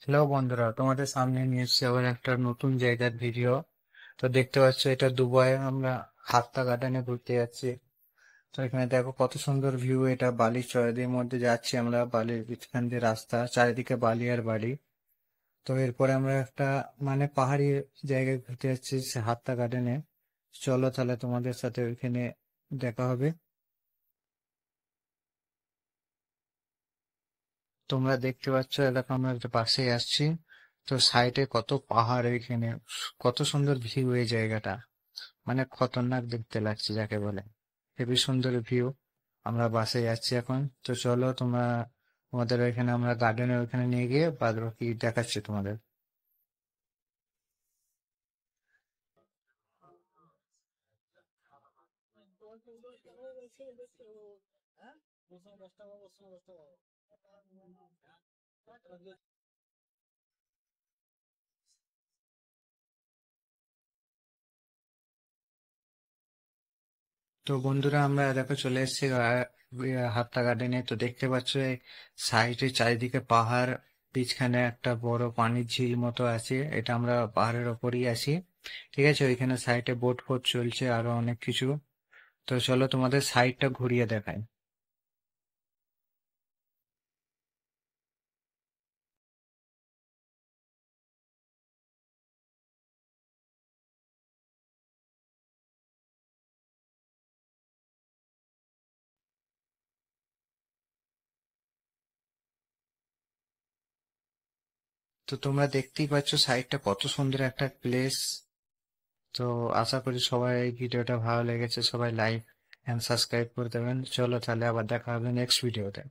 Hello বন্ধুরা, তোমাদের সামনে নিয়ে এসেছি আবার একটা নতুন জায়গার ভিডিও। তো দেখতে পাচ্ছ, এটা দুবাই। আমরা হাত্তা গার্ডেনে ঘুরতে যাচ্ছি। তো এখানে দেখো কত সুন্দর ভিউ। এটা বালির চরের মধ্যে যাচ্ছি আমরা, বালির মাঝখান দিয়ে রাস্তা, চারিদিকে বালি আর বাড়ি। তো এরপরে আমরা একটা মানে পাহাড়ি জায়গায় ঘুরতে যাচ্ছি, সে হাত্তা গার্ডেনে। চলো তাহলে তোমাদের সাথে ওইখানে দেখা হবে। তোমরা দেখতে পাচ্ছ, এলাকা আমরা একটা পাশেই আসছি। তো সাইডে কত পাহাড় এখানে, কত সুন্দর ভিউ এই জায়গাটা। মানে খতরনাক দেখতে লাগছে যাকে বলে। হেবি সুন্দর ভিউ। আমরা বাসে যাচ্ছি এখন। তো চলো তোমরা, তোমাদের ওইখানে আমরা গার্ডেনের ওইখানে নিয়ে গিয়ে বাদ বাকি দেখাচ্ছি তোমাদের। তো বন্ধুরা, আমরা দেখো চলে এসেছি হাত্তা গার্ডেনে। তো দেখতে পাচ্ছ সাইডে চারিদিকে পাহাড়, পিছখানে একটা বড় পানির ঝিল মতো আছে। এটা আমরা পাহাড়ের ওপরই আছি। ঠিক আছে, ওইখানে সাইডে বোট ফোট চলছে, আরো অনেক কিছু। তো চলো তোমাদের সাইডটা ঘুরিয়ে দেখাই। তো তোমরা দেখতেই পাচ্ছ সাইডটা কত সুন্দর একটা প্লেস। তো আশা করি সবাই এই ভিডিওটা ভালো লেগেছে, সবাই লাইক এন্ড সাবস্ক্রাইব করে দেবেন। চলো তাহলে আবার দেখা হবে নেক্সট ভিডিওতে।